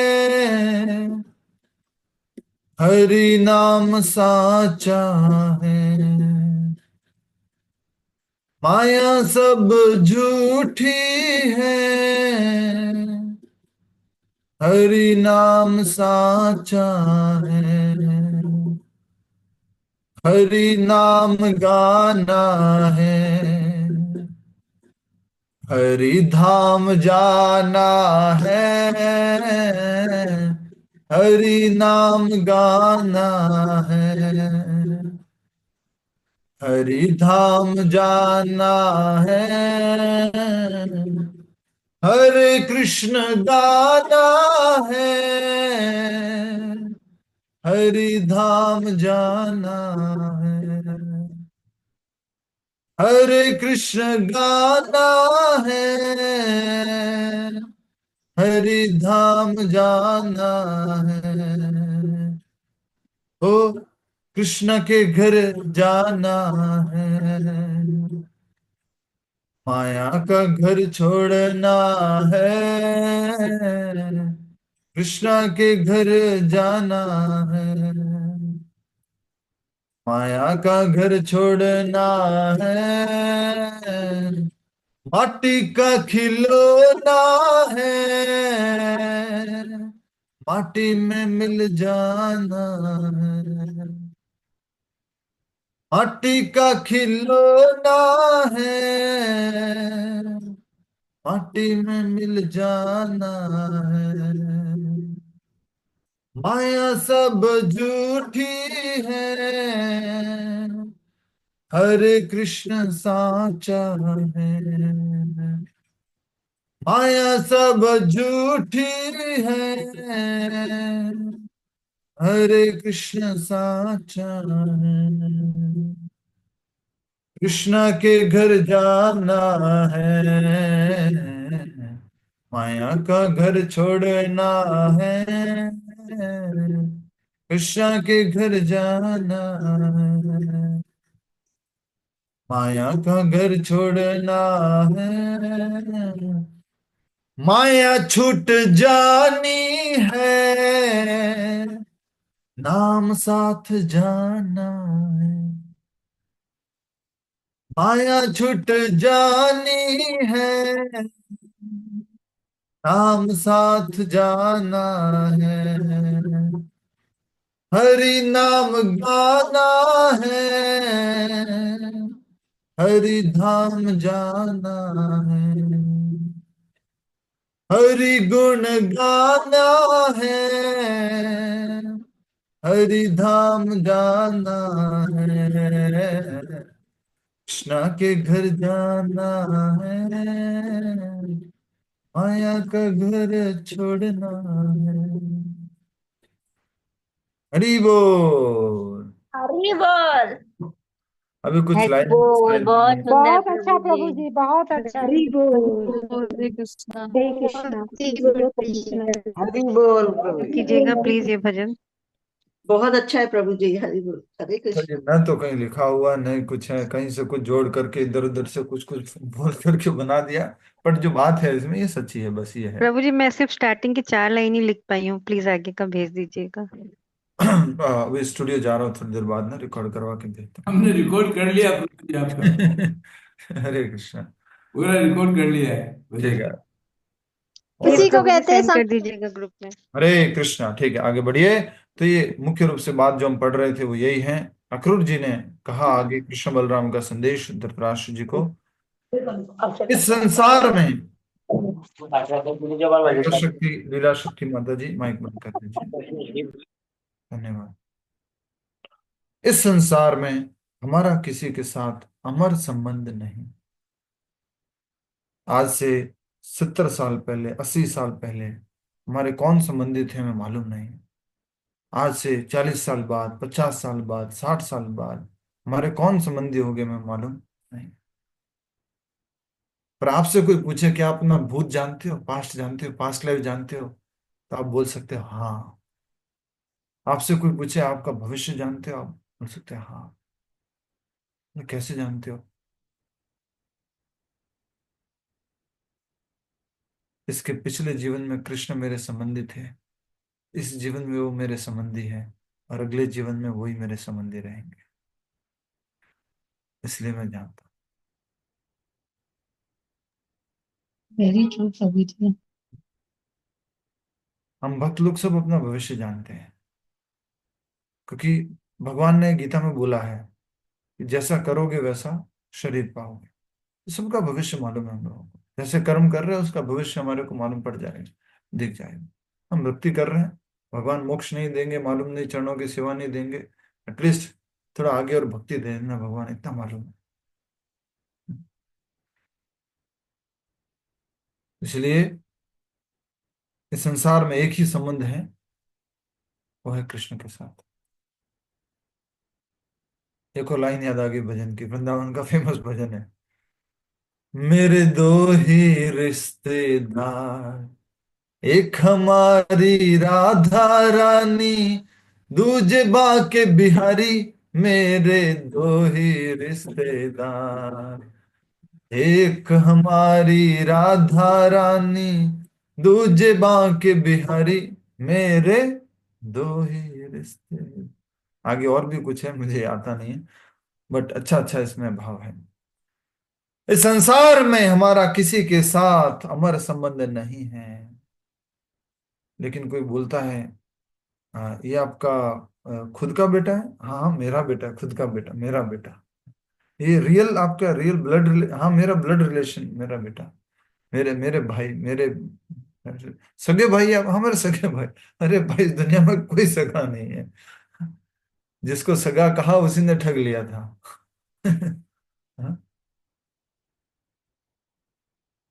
हरि नाम साचा है। माया सब झूठी है, हरि नाम साचा है। हरि नाम गाना है, हरि धाम जाना है। हरि नाम गाना है, हरि धाम जाना है। हरे कृष्ण गाना है, हरि धाम जाना है। हरे कृष्ण गाना है, हरि धाम जाना है। ओ कृष्ण के घर जाना है, माया का घर छोड़ना है। कृष्णा के घर जाना है, माया का घर छोड़ना है। माटी का खिलौना है, माटी में मिल जाना है। माटी का खिलौना है, माटी में मिल जाना है। माया सब झूठी है, हरे कृष्ण साचा है। माया सब झूठी है, हरे कृष्ण साचा है। कृष्णा के घर जाना है, माया का घर छोड़ना है। कृष्णा के घर जाना है, माया का घर छोड़ना है। माया छूट जानी है, नाम साथ जाना है। माया छूट जानी है, नाम साथ जाना है। हरि नाम गाना है, हरि धाम जाना है। हरि गुण गाना है, हरि धाम जाना है। कृष्णा के घर जाना है, माया का घर छोड़ना है। हरि बोल। हरि बोल। अभी कुछ हरि लाइन बोल। बहुत सुंदर बहुत अच्छा प्रभु प्रभु जी। जी, बहुत अच्छा। हरि हरि बोल, हरे कृष्णा। कृष्णा। हरि बोल प्रभु जी। कीजिएगा प्लीज ये भजन। बहुत अच्छा है प्रभु जी। हरि बोल, हरे तो ये कृष्ण। न तो कहीं लिखा हुआ नहीं कुछ है, कहीं से कुछ जोड़ करके इधर उधर से कुछ कुछ बोल करके बना दिया, बट जो बात है इसमें ये सच्ची है, बस ये है। प्रभु जी मैं सिर्फ स्टार्टिंग की 4 लाइन ही लिख पाई हूँ, प्लीज आगे का भेज दीजिएगा। अभी स्टूडियो जा रहा हूँ, थोड़ी देर बाद ना रिकॉर्ड करवा के भेजता हूँ। हमने रिकॉर्ड कर लिया प्रभु जी आपका, हरे कृष्णा। पूरा रिकॉर्ड कर लिया है। ठीक है, प्लीज इसी को प्रभु जी कहते हैं सेंड कर दीजिएगा ग्रुप में। हरे कृष्णा। ठीक है, आगे बढ़िए। तो ये मुख्य रूप से बात जो हम पढ़ रहे थे वो यही है। अक्रूर जी ने कहा आगे कृष्ण बलराम का संदेश धृतराष्ट्र जी को, इस संसार में लीला शक्ति माता जी माइक बंद कर दीजिए। धन्यवाद। इस संसार में हमारा किसी के साथ अमर संबंध नहीं। आज से 70 साल पहले, 80 साल पहले हमारे कौन संबंधी थे हमें मालूम नहीं। आज से 40 साल बाद, 50 साल बाद, 60 साल बाद हमारे कौन संबंधी हो गए हमें मालूम नहीं। पर आपसे कोई पूछे कि आप अपना भूत जानते हो, पास्ट जानते हो, पास्ट लाइफ जानते हो, तो आप बोल सकते हो हाँ। आपसे कोई पूछे आपका भविष्य जानते हो, आप बोल सकते हो हाँ। कैसे जानते हो? इसके पिछले जीवन में कृष्ण मेरे संबंधी थे, इस जीवन में वो मेरे संबंधी है, और अगले जीवन में वही मेरे संबंधी रहेंगे, इसलिए मैं जानता हूं। वेरी ट्रू प्रभु जी। हम भक्त लोग सब अपना भविष्य जानते हैं, क्योंकि भगवान ने गीता में बोला है कि जैसा करोगे वैसा शरीर पाओगे। तो सबका भविष्य मालूम है हम लोगों को। जैसे कर्म कर रहे हैं उसका भविष्य हमारे को मालूम पड़ जाएगा, दिख जाएगा। हम भक्ति कर रहे हैं, भगवान मोक्ष नहीं देंगे मालूम नहीं, चरणों की सेवा नहीं देंगे, एटलीस्ट थोड़ा आगे और भक्ति दे देना भगवान, इतना मालूम है। इसलिए इस संसार में एक ही संबंध है, वो है कृष्ण के साथ। एक और लाइन याद आ गई भजन की, वृंदावन का फेमस भजन है, मेरे दो ही रिश्तेदार, एक हमारी राधा रानी, दूजे बाके बिहारी, मेरे दो ही रिश्तेदार। एक हमारी राधा रानी, दूजे बाके बिहारी, मेरे दो ही रिश्ते। आगे और भी कुछ है, मुझे आता नहीं है, बट अच्छा अच्छा इसमें भाव है। इस संसार में हमारा किसी के साथ अमर संबंध नहीं है। लेकिन कोई बोलता है ये आपका खुद का बेटा है? हाँ हाँ, मेरा बेटा है, खुद का बेटा, मेरा बेटा। ये रियल, आपका रियल ब्लड, हाँ मेरा ब्लड रिलेशन, मेरा बेटा, मेरे मेरे भाई, मेरे सगे भाई, आप हमारे सगे भाई। अरे भाई, इस दुनिया में कोई सगा नहीं है। जिसको सगा कहा उसी ने ठग लिया था। हाँ?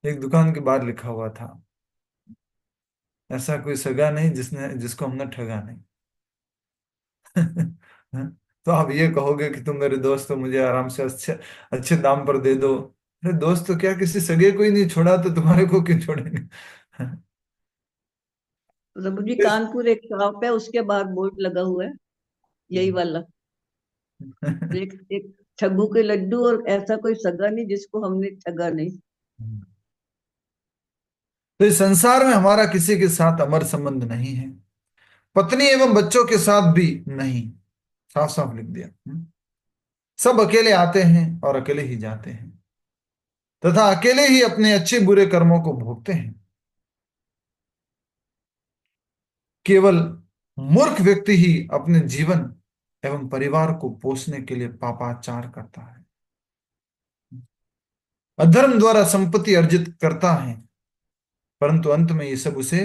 एक दुकान के बाहर लिखा हुआ था, ऐसा कोई सगा नहीं जिसको हमने ठगा नहीं। हाँ? तो आप ये कहोगे कि तुम मेरे दोस्त हो, मुझे आराम से अच्छे अच्छे दाम पर दे दो। अरे दोस्त तो क्या, किसी सगे को ही नहीं छोड़ा तो तुम्हारे को क्यों छोड़ेंगे? प्रभु जी, कानपुर एक शॉप है, उसके बाहर बोर्ड लगा हुआ है यही वाला, एक एक ठगू के लड्डू, और ऐसा कोई सगा नहीं जिसको हमने ठगा नहीं। तो इस संसार में हमारा किसी के साथ अमर संबंध नहीं है, पत्नी एवं बच्चों के साथ भी नहीं। साफ साफ लिख दिया। सब अकेले आते हैं और अकेले ही जाते हैं, तथा अकेले ही अपने अच्छे बुरे कर्मों को भोगते हैं। केवल मूर्ख व्यक्ति ही अपने जीवन एवं परिवार को पोषने के लिए पापाचार करता है, अधर्म द्वारा संपत्ति अर्जित करता है, परंतु अंत में ये सब उसे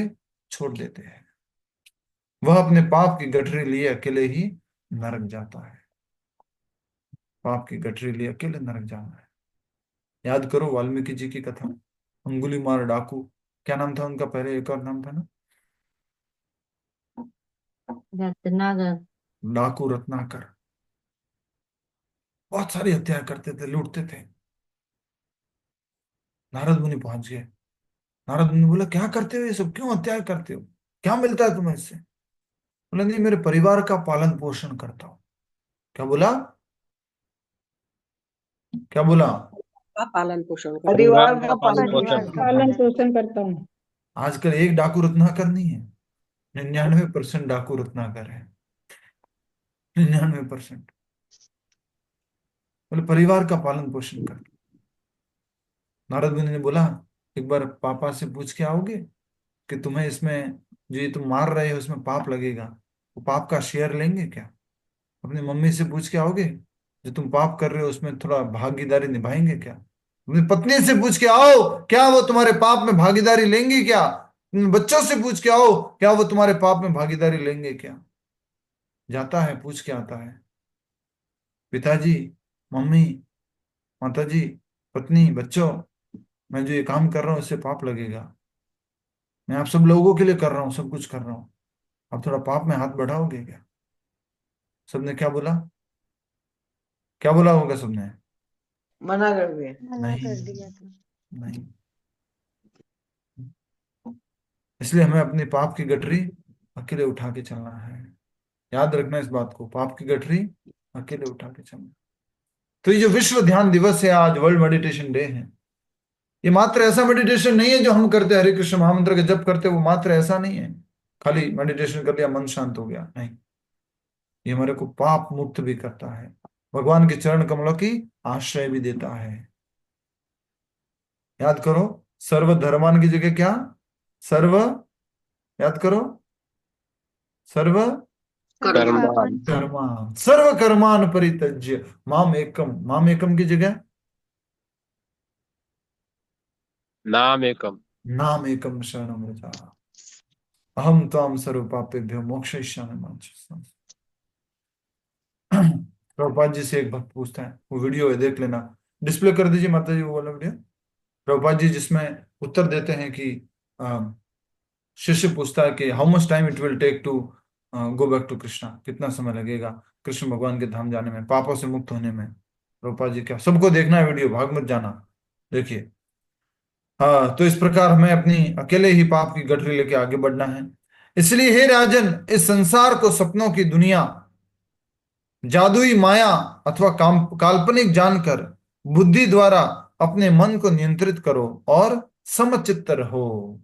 छोड़ देते हैं। वह अपने पाप की गठरी लिए अकेले ही नरक जाता है। पाप की गठरी लिए अकेले नरक जाना है। याद करो वाल्मीकि जी की कथा, अंगुलीमाल डाकू, क्या नाम था उनका पहले, एक और नाम था ना, रत्नाकर। डाकू रत्नाकर। बहुत सारी हत्याएं करते थे, लूटते थे। नारद मुनि पहुंच गए। नारद मुनि बोला क्या करते हो ये सब, क्यों हत्याएं करते हो, क्या मिलता है तुम्हें इससे? बोला नहीं, मेरे परिवार का पालन पोषण करता हूं। क्या बोला? क्या बोला? का पालन पोषण करता परिवार का परिवार का पालन पोषण करता हूँ। आजकल एक डाकू रत्नाकर नहीं है, 99% डाकू रत्नाकर है। 99%। बोले परिवार का पालन पोषण कर। नारद मुनि ने बोला एक बार पापा से पूछ के आओगे कि तुम्हें इसमें जो ये तुम मार रहे हो उसमें पाप लगेगा, वो पाप का शेयर लेंगे क्या? अपनी मम्मी से पूछ के आओगे जो तुम पाप कर रहे हो उसमें थोड़ा भागीदारी निभाएंगे क्या? अपनी पत्नी से पूछ के आओ, क्या वो तुम्हारे पाप में भागीदारी लेंगी क्या? अपने बच्चों से पूछ के आओ, क्या वो तुम्हारे पाप में भागीदारी लेंगे क्या? जाता है, पूछ के आता है, पिताजी, मम्मी, माताजी, पत्नी, बच्चों, मैं जो ये काम कर रहा हूं इससे पाप लगेगा। मैं आप सब लोगों के लिए कर रहा हूँ, सब कुछ कर रहा हूँ, आप थोड़ा पाप में हाथ बढ़ाओगे क्या? सबने क्या बोला? क्या बोला होगा सबने? मना कर दिया। नहीं, नहीं। इसलिए हमें अपनी पाप की गठरी अकेले उठा के चलना है। याद रखना इस बात को, पाप की गठरी अकेले उठा के चलना। तो ये जो विश्व ध्यान दिवस है आज, वर्ल्ड मेडिटेशन डे है, ये मात्र ऐसा मेडिटेशन नहीं है जो हम करते हैं, हरे कृष्ण महामंत्र का जप करते हैं, वो मात्र ऐसा नहीं है खाली मेडिटेशन कर लिया मन शांत हो गया, नहीं। ये हमारे को पाप मुक्त भी करता है, भगवान के चरण कमलों की आश्रय भी देता है। याद करो, सर्व धर्मान की जगह क्या? सर्व, याद करो, सर्व कर्मान। कर्मान, सर्व कर्मान परित्यज्य माम एकम, माम एकम की जगह नाम एकम। नाम एकम शरणम व्रजा, अहम त्वाम सर्व पापेभ्यो मोक्षयिष्यामि मा शुचि। प्रभुपाद जी से एक भक्त पूछता है, वो वीडियो है, देख लेना, डिस्प्ले कर दीजिए माता जी वो वाला वीडियो, प्रभुपाद जी जिसमें उत्तर देते हैं कि शिष्य पूछता है कि how much time it will take to go back to Krishna, कितना समय लगेगा कृष्ण भगवान के धाम जाने में, पापों से मुक्त होने में? प्रभुपाद जी क्या, सबको देखना है वीडियो, भाग मत जाना, देखिए। हाँ, तो इस प्रकार हमें अपनी अकेले ही पाप की गठरी लेके आगे बढ़ना है। इसलिए हे राजन, इस संसार को सपनों की दुनिया, जादुई माया अथवा काल्पनिक जानकर बुद्धि द्वारा अपने मन को नियंत्रित करो और समचित्त रहो।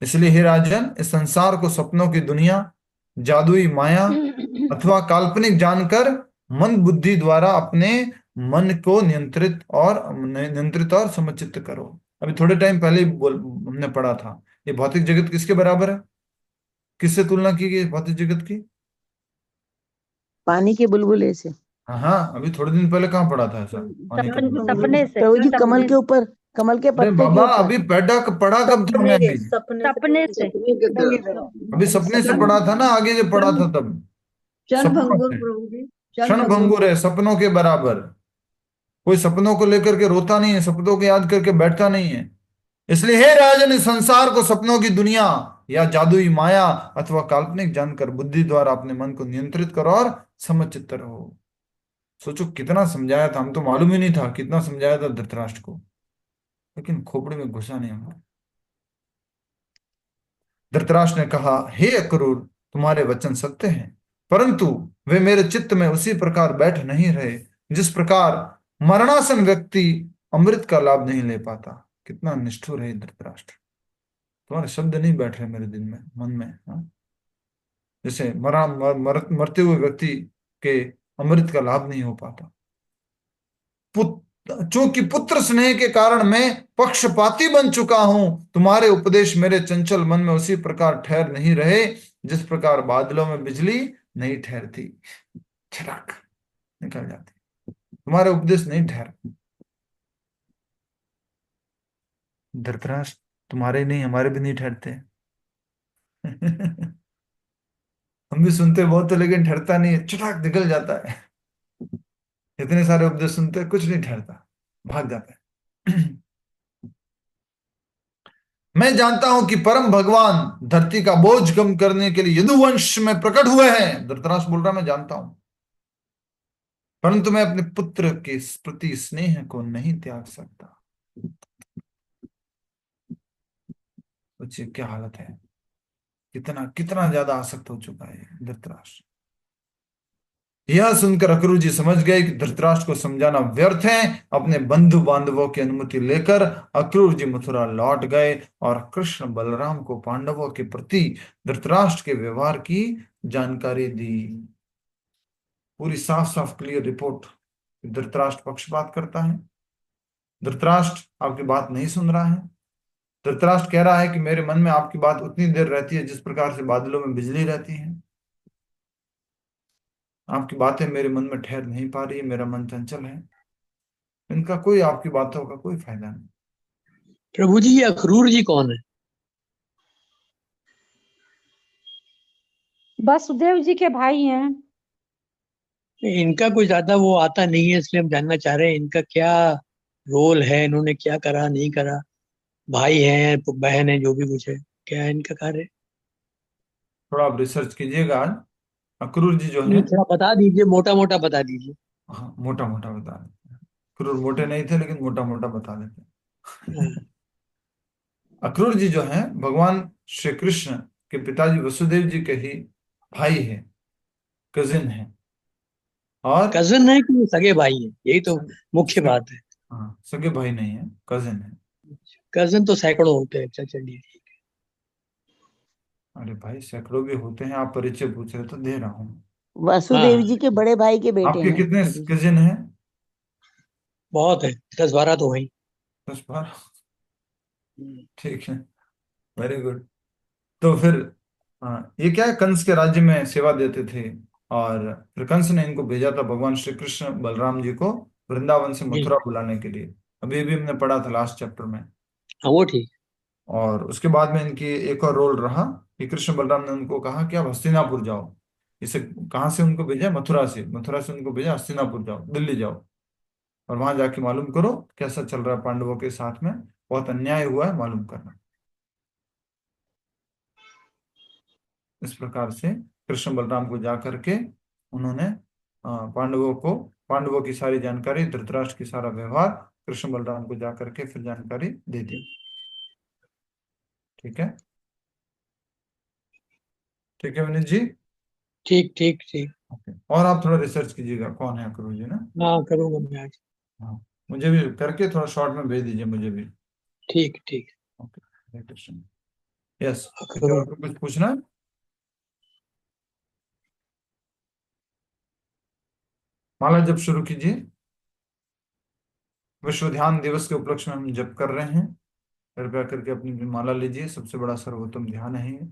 इसलिए हे राजन, इस संसार को सपनों की दुनिया, जादुई माया अथवा काल्पनिक जानकर मन बुद्धि द्वारा अपने मन को नियंत्रित और समचित्त करो। अभी थोड़े टाइम पहले ही हमने पढ़ा था, ये भौतिक जगत किसके बराबर है? किससे तुलना की गई भौतिक जगत की? पानी के बुलबुले से। हाँ हाँ, अभी थोड़े दिन पहले कहाँ पढ़ा था ऐसा? पानी का बुलबुला। सपने से, प्रभु जी कमल के ऊपर, कमल के अरे पत्ते के बाबा, ऊपर। अभी पढ़ा कब था हमने? अभी सपने से। अभी सपने से पढ़ा था ना, आगे जो पढ़ा था तब क्षण सपनों भंगुर से। प्रभु जी, क्षण भंगुर है, सपनों के बराबर। कोई सपनों को लेकर के रोता नहीं है, सपनों को याद करके बैठता नहीं है। इसलिए हे राजन, इस संसार को सपनों की दुनिया या जादुई माया अथवा काल्पनिक जानकर बुद्धि द्वारा अपने मन को नियंत्रित करो और समचित्त रहो। सोचो कितना समझाया था, हम तो मालूम ही नहीं था कितना समझाया था धृतराष्ट्र को, लेकिन खोपड़ी में घुसा नहीं हमारे। धृतराष्ट्र ने कहा, हे अक्रूर, तुम्हारे वचन सत्य हैं, परंतु वे मेरे चित्त में उसी प्रकार बैठ नहीं रहे जिस प्रकार मरणासन व्यक्ति अमृत का लाभ नहीं ले पाता। कितना निष्ठुर है धृतराष्ट्र, तुम्हारे शब्द नहीं बैठ रहे मेरे दिल में, मन में। हाँ? जैसे मरते हुए व्यक्ति के अमृत का लाभ नहीं हो पाता। चूंकि पुत्र स्नेह के कारण मैं पक्षपाती बन चुका हूं, तुम्हारे उपदेश मेरे चंचल मन में उसी प्रकार ठहर नहीं रहे जिस प्रकार बादलों में बिजली नहीं ठहरती, छिड़क निकल जाती, तुम्हारे उपदेश नहीं ठहर। धृतराष्ट्र, तुम्हारे नहीं हमारे भी नहीं ठहरते। हम भी सुनते बहुत तो, लेकिन ठहरता नहीं है, चटाक निकल जाता है। इतने सारे उपदेश सुनते हैं, कुछ नहीं ठहरता, भाग जाता है। मैं जानता हूं कि परम भगवान धरती का बोझ कम करने के लिए यदुवंश में प्रकट हुए हैं। धृतराष्ट्र बोल रहा मैं जानता हूं, परंतु मैं अपने पुत्र के प्रति स्नेह को नहीं त्याग सकता। सोचिए क्या हालत है, कितना कितना ज्यादा आसक्त हो चुका है धृतराष्ट्र। यह सुनकर अक्रूर जी समझ गए कि धृतराष्ट्र को समझाना व्यर्थ है। अपने बंधु बांधवों की अनुमति लेकर अक्रूर जी मथुरा लौट गए और कृष्ण बलराम को पांडवों के प्रति धृतराष्ट्र के व्यवहार की जानकारी दी। पूरी साफ साफ क्लियर रिपोर्ट। धृतराष्ट्र पक्षपात करता है, धृतराष्ट्र आपकी बात नहीं सुन रहा है। धृतराष्ट्र कह रहा है कि मेरे मन में आपकी बात उतनी देर रहती है जिस प्रकार से बादलों में बिजली रहती है, आपकी बातें मेरे मन में ठहर नहीं पा रही, मेरा मन चंचल है। इनका कोई आपकी बातों का कोई फायदा नहीं। प्रभु जी, ये अखरूर जी कौन है? वसुदेव जी के भाई हैं। इनका कोई ज्यादा वो आता नहीं है, इसलिए हम जानना चाह रहे हैं इनका क्या रोल है, इन्होंने क्या करा नहीं करा। भाई हैं, बहन है, जो भी कुछ है, क्या है इनका कार्य? थोड़ा आप रिसर्च कीजिएगा आज। अक्रूर जी जो है, नहीं, थोड़ा बता दीजिए, मोटा मोटा बता दीजिए। हाँ मोटा मोटा बता देते हैं। अक्रूर मोटे नहीं थे लेकिन मोटा मोटा बता देते हैं। हाँ, अक्रूर जी जो है भगवान श्री कृष्ण के पिताजी वसुदेव जी के ही भाई है, कजिन है। और कजन है कि सगे भाई है, यही तो मुख्य बात है। हाँ, सगे भाई नहीं है, कजिन है। कजन तो सैकड़ों होते हैं। अच्छा, चलिए ठीक अरे भाई सैकड़ों भी होते हैं, आप परिचय पूछ रहे तो दे रहा हूँ। है। वसुदेव हाँ, जी के बड़े भाई के बेटे आपके हैं कितने प्रभु जी। कजिन हैं? बहुत है, 10-12 तो वही। 10-12? ठीक है, वेरी गुड। तो फिर हाँ, ये क्या है, कंस के राज्य में सेवा देते थे, और फिर कंस ने इनको भेजा था भगवान श्री कृष्ण बलराम जी को वृंदावन से जी, मथुरा बुलाने के लिए। अभी भी हमने पढ़ा था लास्ट चैप्टर में। हाँ वो ठीक। और उसके बाद में इनकी एक और रोल रहा कि कृष्ण बलराम ने उनको कहा कि आप हस्तिनापुर जाओ। इसे कहाँ से उनको भेजा? मथुरा से। मथुरा से उनको भेजा हस्तिनापुर जाओ, दिल्ली जाओ, और वहां जाके मालूम करो कैसा चल रहा है पांडवों के साथ में, बहुत अन्याय हुआ है, मालूम करना। इस प्रकार से कृष्ण बलराम को जा करके उन्होंने पांडवों की सारी जानकारी, धृतराष्ट्र की सारा व्यवहार कृष्ण बलराम को जा करके फिर जानकारी दे दी। ठीक है, ठीक है विनीत जी। ठीक ठीक ठीक। ओके, और आप थोड़ा रिसर्च कीजिएगा कौन है अक्रूर जी ना। हाँ, करूंगा मैं आज। हाँ, मुझे भी करके थोड़ा शॉर्ट में भेज दीजिए मुझे भी। ठीक ठीक। ओके, हरे कृष्ण। यस, ठीक है, करूंगा। और कुछ पूछना है? माला जप शुरू कीजिए। विश्व ध्यान दिवस के उपलक्ष्य में हम जप कर रहे हैं। कृपया करके अपनी माला लीजिए, सबसे बड़ा सर्वोत्तम ध्यान है ये।